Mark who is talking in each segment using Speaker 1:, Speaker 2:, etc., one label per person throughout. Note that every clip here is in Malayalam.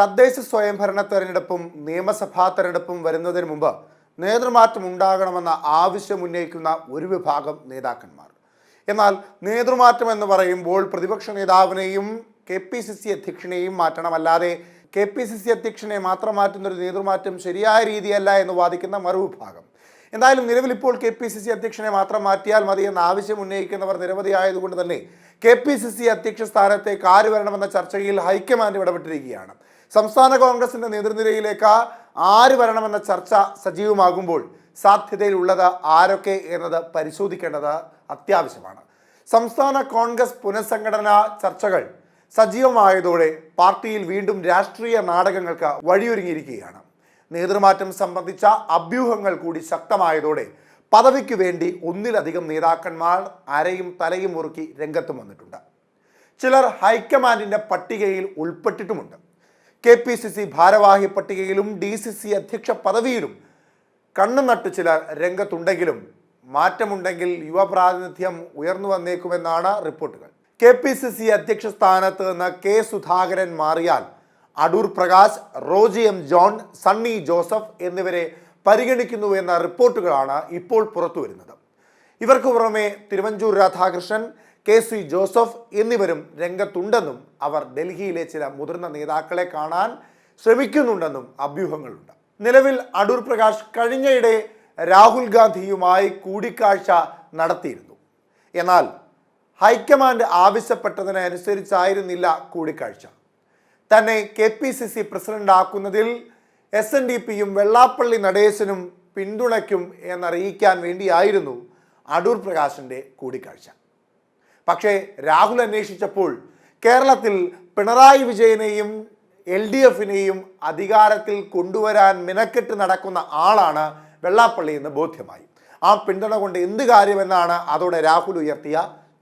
Speaker 1: തദ്ദേശ സ്വയംഭരണ തെരഞ്ഞെടുപ്പും നിയമസഭാ തെരഞ്ഞെടുപ്പും വരുന്നതിന് മുമ്പ് നേതൃമാറ്റം ഉണ്ടാകണമെന്ന ആവശ്യം ഉന്നയിക്കുന്ന ഒരു വിഭാഗം നേതാക്കന്മാർ. എന്നാൽ നേതൃമാറ്റം എന്ന് പറയുമ്പോൾ പ്രതിപക്ഷ നേതാവിനെയും KPCC അധ്യക്ഷനെയും മാറ്റണം, അല്ലാതെ KPCC അധ്യക്ഷനെ മാത്രം മാറ്റുന്ന ഒരു നേതൃമാറ്റം ശരിയായ രീതിയല്ല എന്ന് വാദിക്കുന്ന മറുവിഭാഗം. എന്തായാലും നിലവിൽ ഇപ്പോൾ KPCC അധ്യക്ഷനെ മാത്രം മാറ്റിയാൽ മതി എന്ന ആവശ്യം ഉന്നയിക്കുന്നവർ നിരവധിയായതുകൊണ്ട് തന്നെ KPCC അധ്യക്ഷ സ്ഥാനത്തേക്ക് ആര് വരണമെന്ന ചർച്ചയിൽ ഹൈക്കമാൻഡ് ഇടപെട്ടിരിക്കുകയാണ്. സംസ്ഥാന കോൺഗ്രസിന്റെ നേതൃനിരയിലേക്ക് ആര് വരണമെന്ന ചർച്ച സജീവമാകുമ്പോൾ സാധ്യതയിലുള്ളത് ആരൊക്കെ എന്നത് പരിശോധിക്കേണ്ടത് അത്യാവശ്യമാണ്. സംസ്ഥാന കോൺഗ്രസ് പുനഃസംഘടനാ ചർച്ചകൾ സജീവമായതോടെ പാർട്ടിയിൽ വീണ്ടും രാഷ്ട്രീയ നാടകങ്ങൾക്ക് വഴിയൊരുങ്ങിയിരിക്കുകയാണ്. നേതൃമാറ്റം സംബന്ധിച്ച അഭ്യൂഹങ്ങൾ കൂടി ശക്തമായതോടെ പദവിക്ക് വേണ്ടി ഒന്നിലധികം നേതാക്കന്മാർ അരയും തലയും മുറുക്കി രംഗത്തും വന്നിട്ടുണ്ട്. ചിലർ ഹൈക്കമാൻഡിന്റെ പട്ടികയിൽ ഉൾപ്പെട്ടിട്ടുമുണ്ട്. KPCC ഭാരവാഹി പട്ടികയിലും DCC അധ്യക്ഷ പദവിയിലും കണ്ണു നട്ട് ചിലർ രംഗത്തുണ്ടെങ്കിലും മാറ്റമുണ്ടെങ്കിൽ യുവപ്രാതിനിധ്യം ഉയർന്നു വന്നേക്കുമെന്നാണ് റിപ്പോർട്ടുകൾ. KPCC അധ്യക്ഷ സ്ഥാനത്ത് നിന്ന് K സുധാകരൻ മാറിയാൽ അടൂർ പ്രകാശ്, റോജി M ജോൺ, സണ്ണി ജോസഫ് എന്നിവരെ പരിഗണിക്കുന്നുവെന്ന റിപ്പോർട്ടുകളാണ് ഇപ്പോൾ പുറത്തു വരുന്നത്. ഇവർക്ക് പുറമെ തിരുവഞ്ചൂർ രാധാകൃഷ്ണൻ, KC ജോസഫ് എന്നിവരും രംഗത്തുണ്ടെന്നും അവർ ഡൽഹിയിലെ ചില മുതിർന്ന നേതാക്കളെ കാണാൻ ശ്രമിക്കുന്നുണ്ടെന്നും അഭ്യൂഹങ്ങളുണ്ട്. നിലവിൽ അടൂർ പ്രകാശ് കഴിഞ്ഞയിടെ രാഹുൽ ഗാന്ധിയുമായി കൂടിക്കാഴ്ച നടത്തിയിരുന്നു. എന്നാൽ ഹൈക്കമാൻഡ് ആവശ്യപ്പെട്ടതിനനുസരിച്ചായിരുന്നില്ല കൂടിക്കാഴ്ച. തന്നെ KPCC പ്രസിഡന്റ് ആക്കുന്നതിൽ SNDPയും വെള്ളാപ്പള്ളി നടേശനും പിന്തുണയ്ക്കും എന്നറിയിക്കാൻ വേണ്ടിയായിരുന്നു അടൂർ പ്രകാശിന്റെ കൂടിക്കാഴ്ച. പക്ഷേ രാഹുൽ അന്വേഷിച്ചപ്പോൾ കേരളത്തിൽ പിണറായി വിജയനെയും LDFനെയും അധികാരത്തിൽ കൊണ്ടുവരാൻ മിനക്കെട്ട് നടക്കുന്ന ആളാണ് വെള്ളാപ്പള്ളി എന്ന് ബോധ്യമായി. ആ പിന്തുണ കൊണ്ട് എന്ത് കാര്യമെന്നാണ് അതോടെ രാഹുൽ ഉയർത്തിയ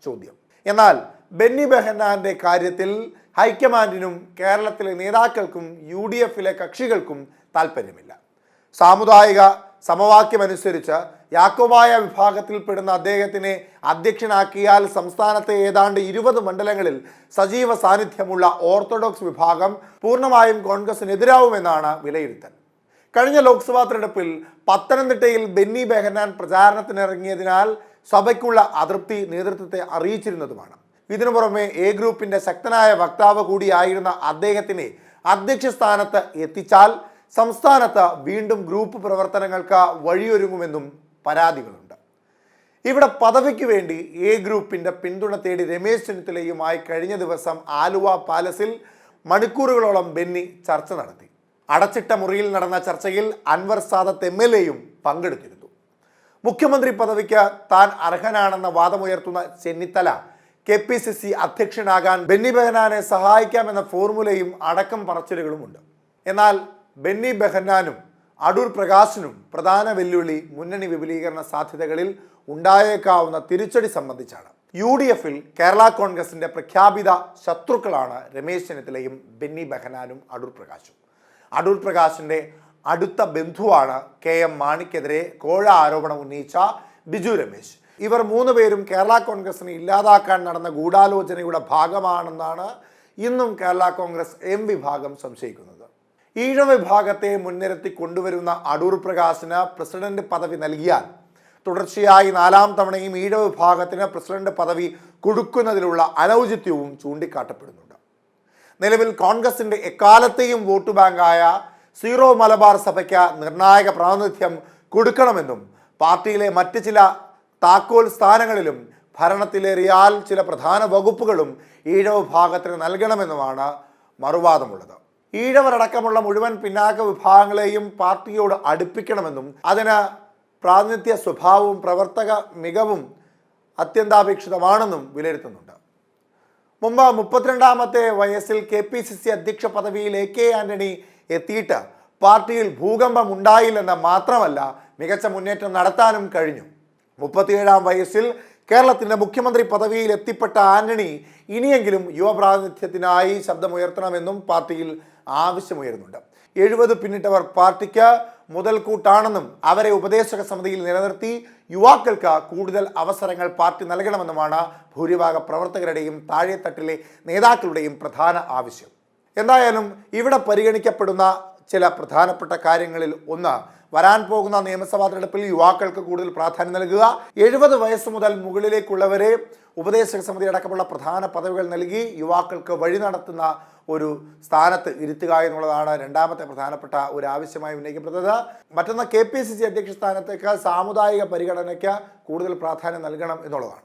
Speaker 1: ചോദ്യം. എന്നാൽ ബെന്നി ബെഹന്നാന്റെ കാര്യത്തിൽ ഹൈക്കമാൻഡിനും കേരളത്തിലെ നേതാക്കൾക്കും UDFലെ കക്ഷികൾക്കും താല്പര്യമില്ല. സാമുദായിക സമവാക്യമനുസരിച്ച് യാക്കോബായ വിഭാഗത്തിൽപ്പെടുന്ന അദ്ദേഹത്തിനെ അധ്യക്ഷനാക്കിയാൽ സംസ്ഥാനത്തെ ഏതാണ്ട് 20 മണ്ഡലങ്ങളിൽ സജീവ സാന്നിധ്യമുള്ള ഓർത്തഡോക്സ് വിഭാഗം പൂർണ്ണമായും കോൺഗ്രസിനെതിരാവുമെന്നാണ് വിലയിരുത്തൽ. കഴിഞ്ഞ ലോക്സഭാ തെരഞ്ഞെടുപ്പിൽ പത്തനംതിട്ടയിൽ ബെന്നി ബെഹന്നാൻ പ്രചാരണത്തിനിറങ്ങിയതിനാൽ സഭയ്ക്കുള്ള അതൃപ്തി നേതൃത്വത്തെ അറിയിച്ചിരുന്നതുമാണ്. ഇതിനു പുറമെ A ഗ്രൂപ്പിന്റെ ശക്തനായ വക്താവ് കൂടിയായിരുന്ന അദ്ദേഹത്തിനെ അധ്യക്ഷ സ്ഥാനത്ത് എത്തിച്ചാൽ സംസ്ഥാനത്ത് വീണ്ടും ഗ്രൂപ്പ് പ്രവർത്തനങ്ങൾക്ക് വഴിയൊരുങ്ങുമെന്നും പരാതികളുണ്ട്. ഇവിടെ പദവിക്ക് വേണ്ടി A ഗ്രൂപ്പിന്റെ പിന്തുണ തേടി രമേശ് ചെന്നിത്തലയുമായി കഴിഞ്ഞ ദിവസം ആലുവ പാലസിൽ മണിക്കൂറുകളോളം ബെന്നി ചർച്ച നടത്തി. അടച്ചിട്ട മുറിയിൽ നടന്ന ചർച്ചയിൽ അൻവർ സാദത്ത് MLAയും പങ്കെടുത്തിരുന്നു. മുഖ്യമന്ത്രി പദവിക്ക് താൻ അർഹനാണെന്ന വാദമുയർത്തുന്ന ചെന്നിത്തല KPCC അധ്യക്ഷനാകാൻ ബെന്നി ബെഹന്നാനെ സഹായിക്കാമെന്ന ഫോർമുലയും അടക്കം പറച്ചിലുകളുമുണ്ട്. എന്നാൽ ബെന്നി ബെഹന്നാനും അടൂർ പ്രകാശിനും പ്രധാന വെല്ലുവിളി മുന്നണി വിപുലീകരണ സാധ്യതകളിൽ ഉണ്ടായേക്കാവുന്ന തിരിച്ചടി സംബന്ധിച്ചാണ്. UDFൽ കേരള കോൺഗ്രസിന്റെ പ്രഖ്യാപിത ശത്രുക്കളാണ് രമേശ് ചെന്നിത്തലയും ബെന്നി ബെഹന്നാനും അടൂർ പ്രകാശും. അടൂർ പ്രകാശിന്റെ അടുത്ത ബന്ധുവാണ് KM മാണിക്കെതിരെ കോഴ ആരോപണം ഉന്നയിച്ച ബിജു രമേശ്. ഇവർ 3 പേരും കേരള കോൺഗ്രസിനെ ഇല്ലാതാക്കാൻ നടന്ന ഗൂഢാലോചനയുടെ ഭാഗമാണെന്നാണ് ഇന്നും കേരള കോൺഗ്രസ് M വിഭാഗം സംശയിക്കുന്നത്. ഈഴവ വിഭാഗത്തെ മുൻനിർത്തി കൊണ്ടുവരുന്ന അടൂർ പ്രകാശിന് പ്രസിഡന്റ് പദവി നൽകിയാൽ തുടർച്ചയായി 4ാം തവണയും ഈഴവ വിഭാഗത്തിന് പ്രസിഡന്റ് പദവി കൊടുക്കുന്നതിലുള്ള അനൗചിത്യവും ചൂണ്ടിക്കാട്ടപ്പെടുന്നുണ്ട്. നിലവിൽ കോൺഗ്രസിന്റെ എക്കാലത്തെയും വോട്ട് ബാങ്കായ സീറോ മലബാർ സഭയ്ക്ക് നിർണായക പ്രാതിനിധ്യം കൊടുക്കണമെന്നും പാർട്ടിയിലെ മറ്റ് ചില താക്കോൽ സ്ഥാനങ്ങളിലും ഭരണത്തിലേറിയാൽ ചില പ്രധാന വകുപ്പുകളും ഈഴവ വിഭാഗത്തിന് നൽകണമെന്നുമാണ് മറുവാദമുള്ളത്. ഈഴവരടക്കമുള്ള മുഴുവൻ പിന്നാക്ക വിഭാഗങ്ങളെയും പാർട്ടിയോട് അടുപ്പിക്കണമെന്നും അതിന് പ്രാതിനിധ്യ സ്വഭാവവും പ്രവർത്തക മികവും അത്യന്താപേക്ഷിതമാണെന്നും വിലയിരുത്തുന്നുണ്ട്. മുമ്പ് 32ാമത്തെ വയസ്സിൽ KPCC അധ്യക്ഷ പദവിയിൽ AK ആന്റണി എത്തിയിട്ട് പാർട്ടിയിൽ ഭൂകമ്പം ഉണ്ടായില്ലെന്ന് മാത്രമല്ല, മികച്ച മുന്നേറ്റം നടത്താനും കഴിഞ്ഞു. 37ാം വയസ്സിൽ കേരളത്തിന്റെ മുഖ്യമന്ത്രി പദവിയിൽ എത്തിപ്പെട്ട ആന്റണി ഇനിയെങ്കിലും യുവപ്രാതിനിധ്യത്തിനായി ശബ്ദമുയർത്തണമെന്നും പാർട്ടിയിൽ ആവശ്യമുയരുന്നുണ്ട്. 70 പിന്നിട്ടവർ പാർട്ടിക്ക് മുതൽക്കൂട്ടാണെന്നും അവരെ ഉപദേശക സമിതിയിൽ നിലനിർത്തി യുവാക്കൾക്ക് കൂടുതൽ അവസരങ്ങൾ പാർട്ടി നൽകണമെന്നുമാണ് ഭൂരിഭാഗ പ്രവർത്തകരുടെയും താഴെത്തട്ടിലെ നേതാക്കളുടെയും പ്രധാന ആവശ്യം. എന്തായാലും ഇവിടെ പരിഗണിക്കപ്പെടുന്ന ചില പ്രധാനപ്പെട്ട കാര്യങ്ങളിൽ ഒന്ന്, വരാൻ പോകുന്ന നിയമസഭാ തെരഞ്ഞെടുപ്പിൽ യുവാക്കൾക്ക് കൂടുതൽ പ്രാധാന്യം നൽകുക, 70 വയസ്സ് മുതൽ മുകളിലേക്കുള്ളവരെ ഉപദേശക സമിതി അടക്കമുള്ള പ്രധാന പദവികൾ നൽകി യുവാക്കൾക്ക് വഴി നടത്തുന്ന ഒരു സ്ഥാനത്ത് ഇരുത്തുക എന്നുള്ളതാണ് രണ്ടാമത്തെ പ്രധാനപ്പെട്ട ഒരു ആവശ്യമായി ഉന്നയിക്കപ്പെടുന്നത്. മറ്റൊന്ന് KPCC അധ്യക്ഷ സ്ഥാനത്തേക്ക് സാമുദായിക പരിഗണനയ്ക്ക് കൂടുതൽ പ്രാധാന്യം നൽകണം എന്നുള്ളതാണ്.